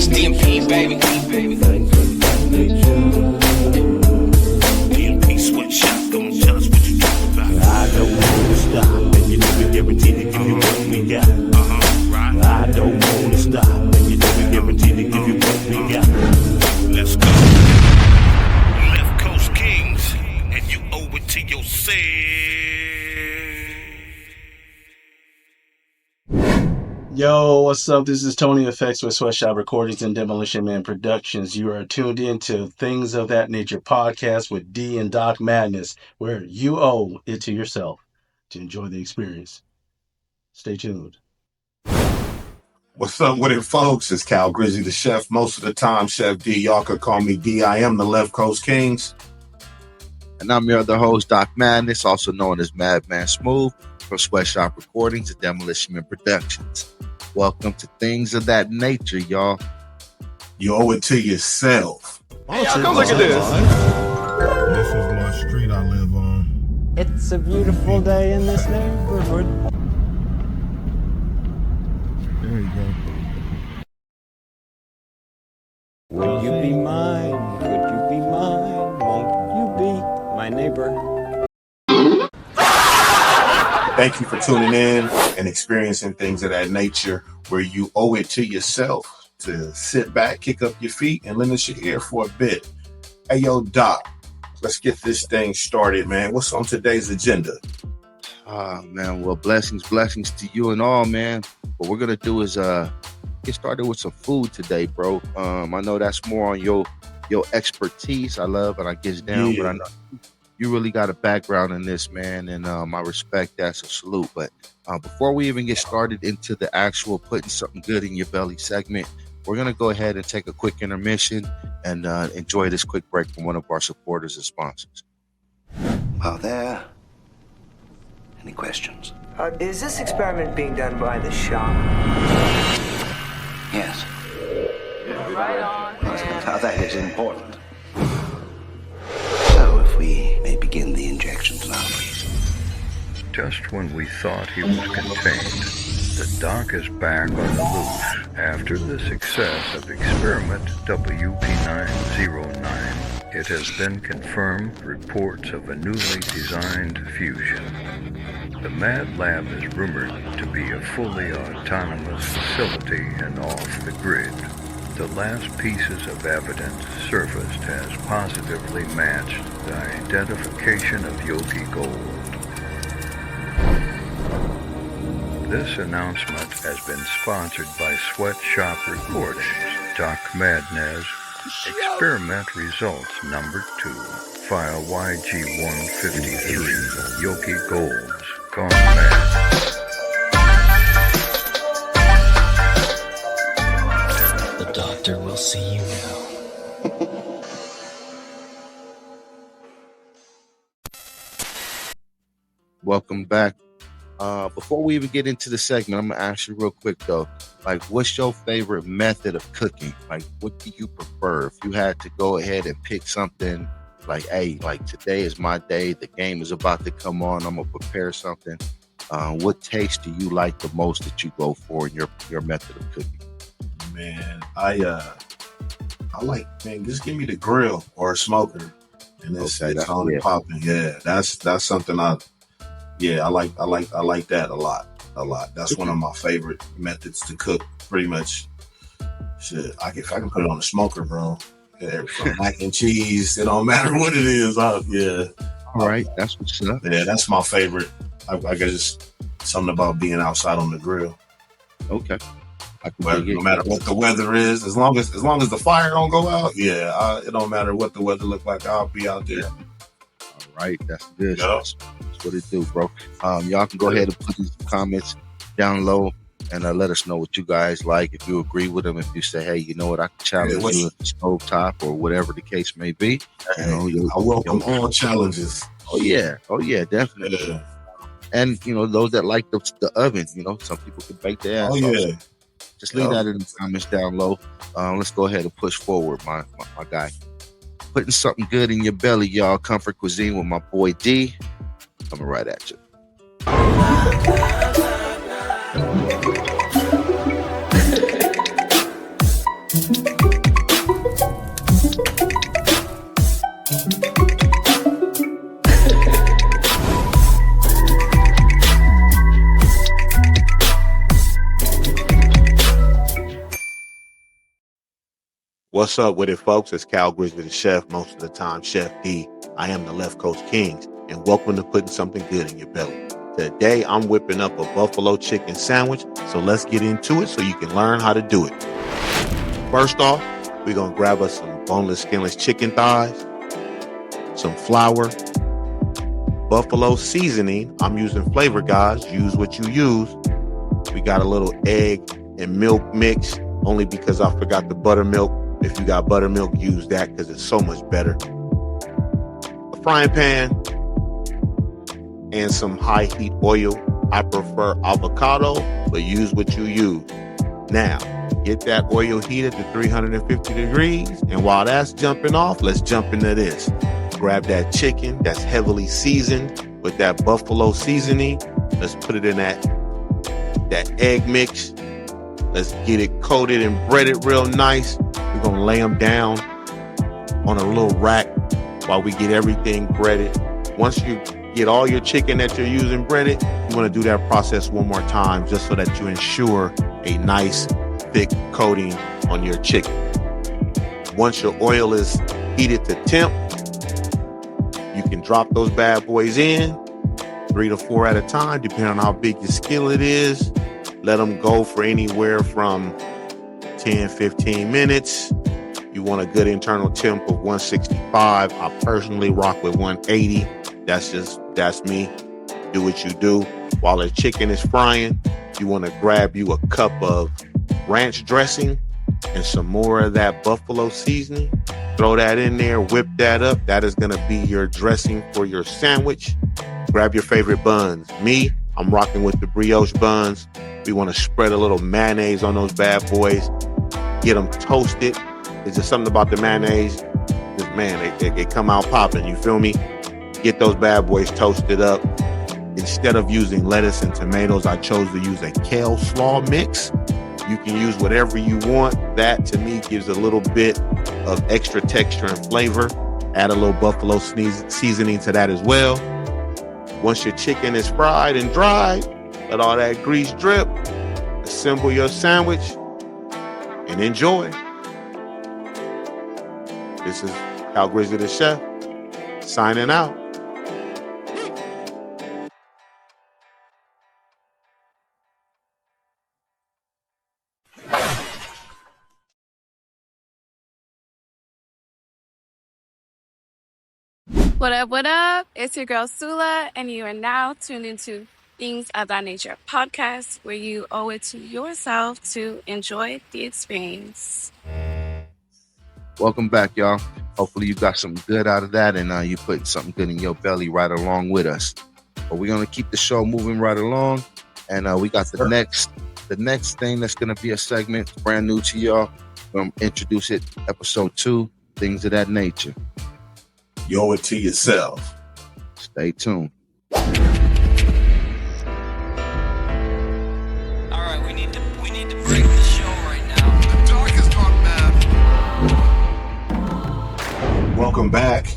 It's DMP, baby. Thingz of that nature. DMP sweatshop, don't tell us what you talk about. I don't wanna stop, and you know we guarantee to give you what we got. Right. I don't wanna stop, and you know we guarantee to give you what we got. Let's go. Left Coast Kings, and you owe it to yourself. Yo, what's up? This is Tony Effects with Sweatshop Recordings and Demolition Man Productions. You are tuned in to Thingz Of That Nature podcast with D and Doc Madnezz, where you owe it to yourself to enjoy the experience. Stay tuned. What's up with it, folks? It's Cal Grizzly, the chef. Most of the time, Chef D. Y'all could call me D. I am the Left Coast Kings. And I'm your other host, Doc Madnezz, also known as Madman Smooth, from Sweatshop Recordings and Demolition Man Productions. Welcome to Thingz Of That Nature, y'all. You owe it to yourself. Hey, y'all, come look at this. This is my street I live on. It's a beautiful day in this neighborhood. There you go. Would you be mine? Could you be mine? Won't you be my neighbor? Thank you for tuning in and experiencing Things of That Nature, where you owe it to yourself to sit back, kick up your feet, and lend us your ear for a bit. Hey, yo, Doc, let's get this thing started, man. What's on today's agenda? Man, well, blessings to you and all, man. What we're gonna do is get started with some food today, bro. I know that's more on your expertise. I love and I get down, but I know you really got a background in this, man, and I respect that, so salute. But before we even get started into the actual putting something good in your belly segment, we're going to go ahead and take a quick intermission and enjoy this quick break from one of our supporters and sponsors. Are there any questions? Is this experiment being done by the shop? Yes. Right on. Now that is important. So if we may begin the injections now, please. Just when we thought he was contained, the Doc is back on the loose after the success of experiment WP909. It has been confirmed reports of a newly designed fusion. The Mad Lab is rumored to be a fully autonomous facility and off the grid. The last pieces of evidence surfaced has positively matched the identification of Yogi Gold. This announcement has been sponsored by Sweatshop Recordings, Doc Madnezz, Experiment Results Number 2, File YG153, Yogi Gold's Gone Mad. The doctor will see you now. Welcome back. Before we even get into the segment, I'm going to ask you real quick, though. Like, what's your favorite method of cooking? Like, what do you prefer? If you had to go ahead and pick something, like, hey, like, today is my day. The game is about to come on. I'm going to prepare something. What taste do you like the most that you go for in your method of cooking? Man, I like, man, just give me the grill or a smoker. And it's on and popping. Yeah, that's something I like that a lot. That's one of my favorite methods to cook. Pretty much, shit. If I can put it on the smoker, bro. Yeah, from mac and cheese, it don't matter what it is. All right, that's what's up. Yeah, that's my favorite. I guess just something about being outside on the grill. Okay. No matter what the weather is, as long as the fire don't go out, it don't matter what the weather look like. I'll be out there. All right, that's good. Yep. That's what it do, bro. Y'all can go ahead and put these comments down low and let us know what you guys like. If you agree with them, if you say, hey, you know what, I can challenge you at the stove top or whatever the case may be. I welcome all challenges. Oh yeah, definitely. Yeah. And those that like the oven, some people can bake their ass off. Yeah. Just leave that in the comments down low. Let's go ahead and push forward, my guy. Putting something good in your belly, y'all. Comfort Cuisine with my boy D. Coming right at you. What's up with it, folks? It's Cal Grizzly, the chef, most of the time Chef D. I am the Left Coast Kings, and welcome to Putting Something Good in Your Belly. Today, I'm whipping up a buffalo chicken sandwich, so let's get into it so you can learn how to do it. First off, we're going to grab us some boneless, skinless chicken thighs, some flour, buffalo seasoning. I'm using flavor, guys. Use what you use. We got a little egg and milk mix, only because I forgot the buttermilk. If you got buttermilk, use that because it's so much better. A frying pan and some high heat oil. I prefer avocado, but use what you use. Now, get that oil heated to 350 degrees. And while that's jumping off, let's jump into this. Grab that chicken that's heavily seasoned with that buffalo seasoning. Let's put it in that egg mix. Let's get it coated and breaded real nice. We're going to lay them down on a little rack while we get everything breaded. Once you get all your chicken that you're using breaded, you want to do that process one more time just so that you ensure a nice thick coating on your chicken. Once your oil is heated to temp, you can drop those bad boys in, 3 to 4 at a time, depending on how big your skillet is. Let them go for anywhere from 10, 15 minutes. You want a good internal temp of 165. I personally rock with 180. That's me. Do what you do. While the chicken is frying, you want to grab you a cup of ranch dressing and some more of that buffalo seasoning. Throw that in there, whip that up. That is going to be your dressing for your sandwich. Grab your favorite buns. Me, I'm rocking with the brioche buns. We want to spread a little mayonnaise on those bad boys. Get them toasted. There's just something about the mayonnaise. Man, they come out popping. You feel me? Get those bad boys toasted up. Instead of using lettuce and tomatoes, I chose to use a kale slaw mix. You can use whatever you want. That, to me, gives a little bit of extra texture and flavor. Add a little buffalo seasoning to that as well. Once your chicken is fried and dried, let all that grease drip. Assemble your sandwich and enjoy. This is Cal Grizzly the Chef, signing out. What up, what up? It's your girl Sula, and you are now tuned into Thingz Of That Nature podcast, where you owe it to yourself to enjoy the experience. Welcome back, y'all. Hopefully you got some good out of that, and you putting something good in your belly right along with us. But we're gonna keep the show moving right along, and we got the next thing that's gonna be a segment brand new to y'all. Introduce it, episode 2, Thingz Of That Nature. You owe it to yourself. Stay tuned. Welcome back,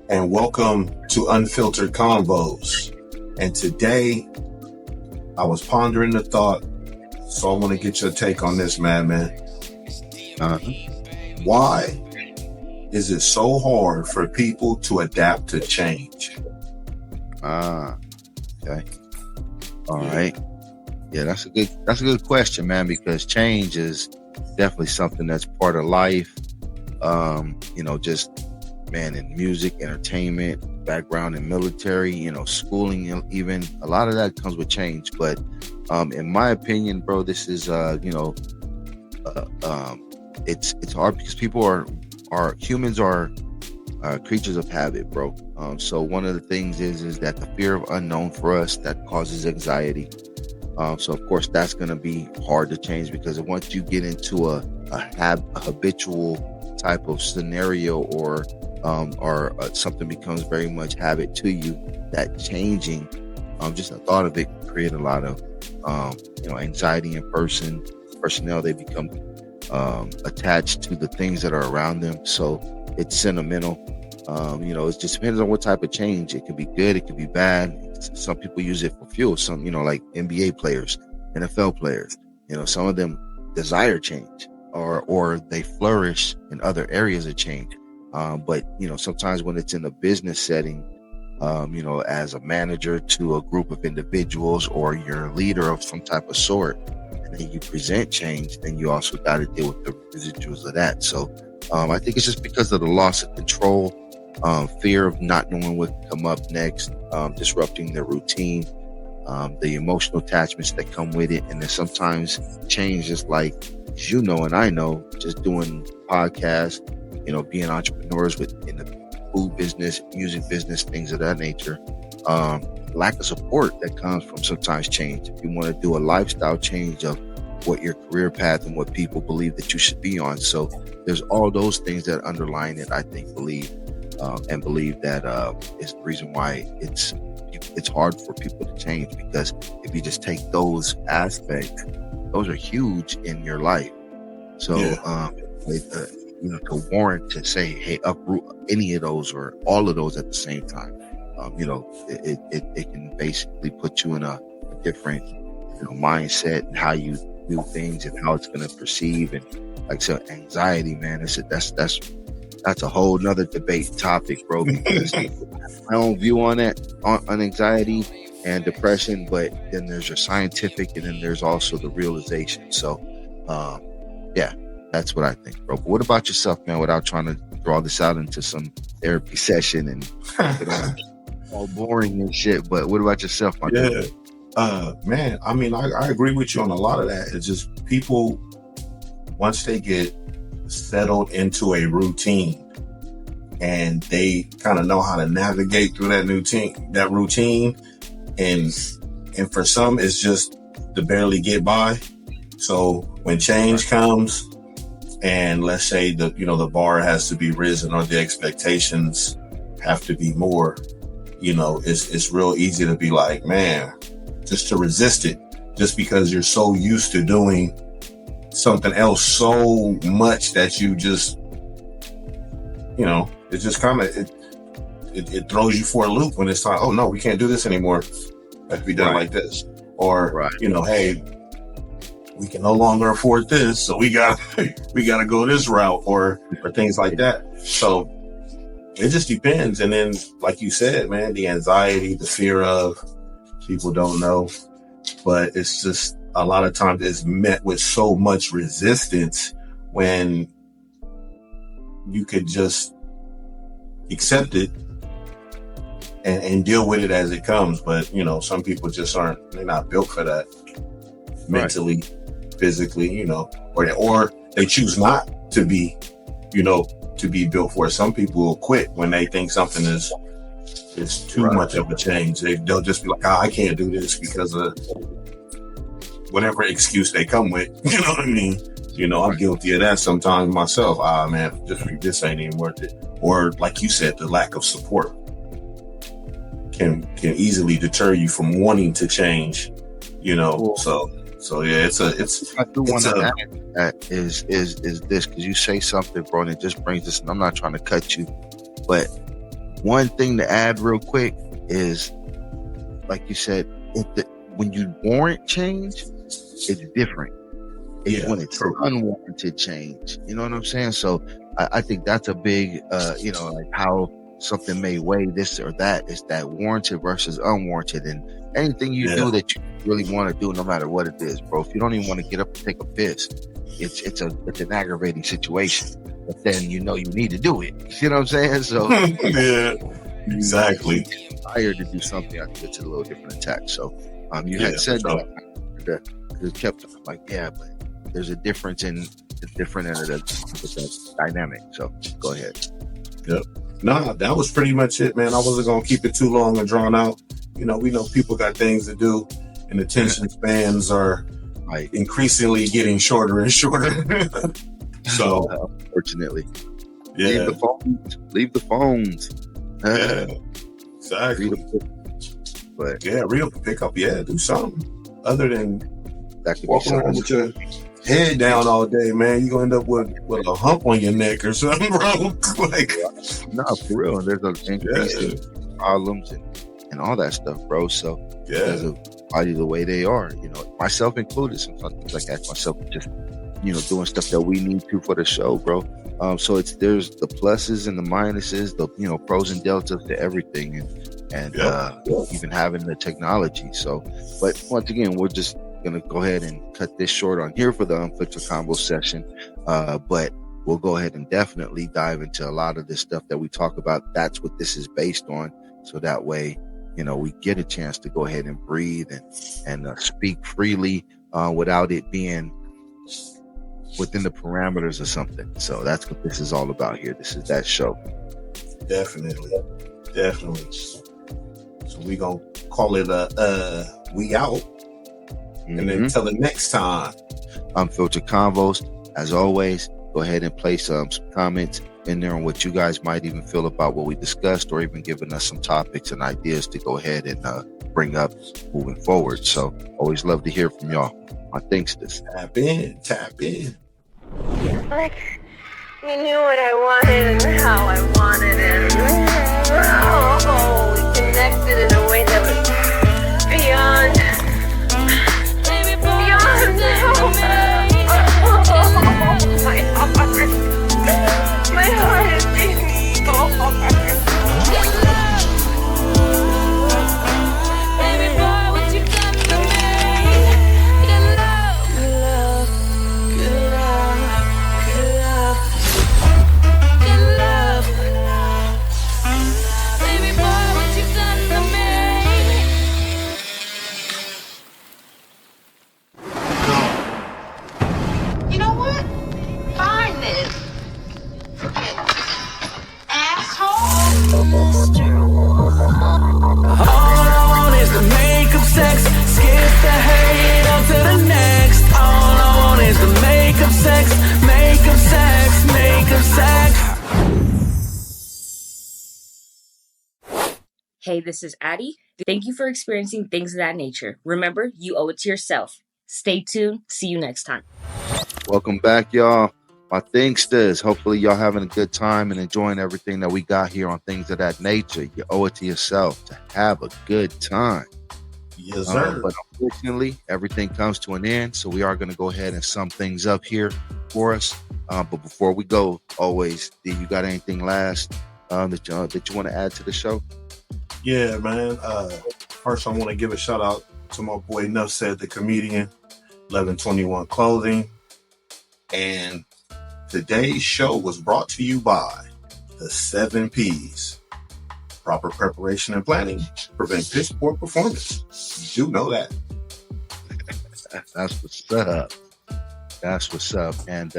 and welcome to Unfiltered Convos. And today, I was pondering the thought, so I want to get your take on this, man. Why is it so hard for people to adapt to change? Okay. All right. Yeah, that's a good question, man, because change is definitely something that's part of life. In music, entertainment, background in military, schooling, even a lot of that comes with change. But in my opinion, bro, this is it's hard because people humans are creatures of habit, bro. So one of the things is that the fear of unknown for us that causes anxiety. So of course that's going to be hard to change, because once you get into a habitual type of scenario or something becomes very much habit to you, that changing, just the thought of it can create a lot of anxiety in personnel. They become attached to the things that are around them. So it's sentimental. It just depends on what type of change. It can be good, it can be bad. Some people use it for fuel. Some, like NBA players, NFL players, some of them desire change or they flourish in other areas of change. But sometimes when it's in a business setting, as a manager to a group of individuals, or you're a leader of some type of sort, and then you present change, then you also got to deal with the residuals of that. So I think it's just because of the loss of control, fear of not knowing what can come up next, disrupting their routine, the emotional attachments that come with it. And then sometimes change is like, and I know, just doing podcasts, being entrepreneurs in the food business, music business, things of that nature. Lack of support that comes from sometimes change. If you want to do a lifestyle change of what your career path and what people believe that you should be on. So there's all those things that underline it, I think, believe that is the reason why it's hard for people to change, because if you just take those aspects, those are huge in your life. So, to warrant to say, hey, uproot any of those or all of those at the same time, it can basically put you in a different, mindset and how you do things and how it's going to perceive. And like I said, anxiety, man, that's a whole nother debate topic, bro, because my own view on that, on anxiety and depression, but then there's your scientific, and then there's also the realization. So, that's what I think, bro. But what about yourself, man, without trying to draw this out into some therapy session and all boring and shit, but what about yourself, my dude? Man, I mean, I agree with you on a lot of that. It's just people, once they get settled into a routine and they kind of know how to navigate through that routine, and for some it's just to barely get by. So when change comes, and let's say the bar has to be risen or the expectations have to be more, it's real easy to be like, man, just to resist it, just because you're so used to doing something else so much that you just, it just kind of, it throws you for a loop when it's like, oh no, we can't do this anymore. It has to be done like this. Or, hey, we can no longer afford this, so we got to go this route, or things like that. So it just depends. And then, like you said, man, the anxiety, the fear of people don't know, but it's just a lot of times it's met with so much resistance when you could just accept it and deal with it as it comes. But some people just they're not built for that mentally, physically, or they choose not to be, to be built for it. Some people will quit when they think something is too much of a change. They'll just be like, I can't do this because of whatever excuse they come with. You know what I mean? I'm guilty of that sometimes myself. Man, this ain't even worth it. Or like you said, the lack of support can easily deter you from wanting to change. So yeah, I do want to add that is this, because you say something, bro, and it just brings this, and I'm not trying to cut you, but one thing to add real quick is, like you said, when you warrant change, it's different. It's when it's unwarranted change. You know what I'm saying? So I think that's a big, like how something may weigh this or that is that warranted versus unwarranted. And anything you do that you really want to do, no matter what it is, bro, if you don't even want to get up and take a piss, it's an aggravating situation. But then you need to do it. You know what I'm saying? So yeah, exactly. Desire to do something, I think it's a little different attack. So you had said that it kept like, but there's a difference in the different end of the dynamic. So go ahead. Yep. Nah, that was pretty much it, man. I wasn't gonna keep it too long and drawn out. We know people got things to do, and attention spans are increasingly getting shorter and shorter. So, unfortunately, leave the phones. Yeah, exactly. But real pick up. Yeah, do something other than that could walk around with your head down all day, man, you gonna end up with a hump on your neck or something, bro. Like, no, for real. And there's an increase in problems and all that stuff, bro. So because of body the way they are, myself included, sometimes I catch myself just, doing stuff that we need to for the show, bro. So there's the pluses and the minuses, the pros and deltas to everything, and even having the technology. So, but once again, we're just gonna go ahead and cut this short on here for the Unfiltered Combo session. But we'll go ahead and definitely dive into a lot of this stuff that we talk about. That's what this is based on. So that way, we get a chance to go ahead and breathe and speak freely without it being within the parameters of something. So that's what this is all about here. This is that show. Definitely. So we gonna call it we out. And then until the next time. Unfiltered Convos. As always, go ahead and place some comments in there on what you guys might even feel about what we discussed, or even giving us some topics and ideas to go ahead and bring up moving forward. So always love to hear from y'all. My thanks this. Tap in. Like, you knew what I wanted and how I wanted it. Oh, we connected in a way that was beyond my heart is beating so hard. Baby boy, what you done to me? Good love, good love, good love, good love, good love. Baby boy, what you done to me? You know what? Find this. Asshole. All I want is the makeup sex. Skip the hate on to the next. All I want is the makeup sex. Makeup sex, makeup sex. Hey, this is Addie. Thank you for experiencing Things of That Nature. Remember, you owe it to yourself. Stay tuned. See you next time. Welcome back, y'all. My Thingsters. Hopefully y'all having a good time and enjoying everything that we got here on Things of That Nature. You owe it to yourself to have a good time. Yes, sir. But unfortunately, everything comes to an end. So we are going to go ahead and sum things up here for us. But before we go, always, do you got anything last that you want to add to the show? Yeah, man. First, I want to give a shout out to my boy Nuff Said, the comedian, 1121 Clothing. And today's show was brought to you by the 7 P's. Proper preparation and planning prevent piss poor performance. You do know that. That's what's up. That's what's up. And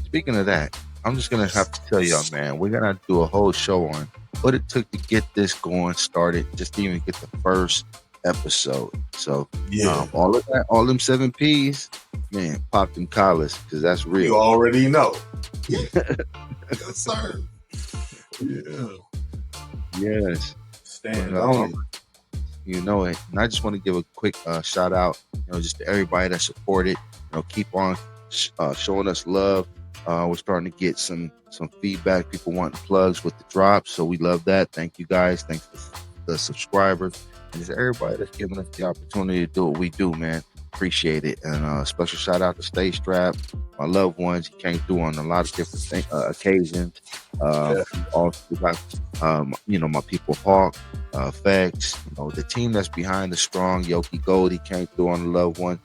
speaking of that, I'm just going to have to tell y'all, man, we're going to do a whole show on what it took to get this going started, just to even get the first episode. So all of that, all them 7 P's, man, pop them collars, because that's real. You already know. Yes, sir. Yeah. Yes. Stand on it. You know it. And I just want to give a quick shout out, just to everybody that supported. Keep on showing us love. We're starting to get some feedback. People wanting plugs with the drops, so we love that. Thank you guys. Thanks to the subscribers and just everybody that's giving us the opportunity to do what we do, man. Appreciate it. And special shout out to Stay Strapped, my loved ones. He came through on a lot of different occasions. Also got my people Hawk, Fex, the team that's behind the strong Yoki Gold. He came through on the loved one.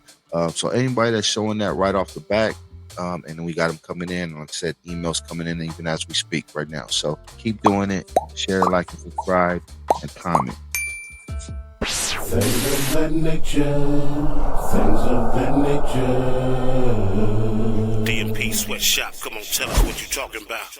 So anybody that's showing that right off the back. And then we got them coming in. Like I said, emails coming in even as we speak right now. So keep doing it. Share, like, and subscribe, and comment. Things of that nature. Things of that nature. DMP Sweatshop, come on, tell us what you talking about.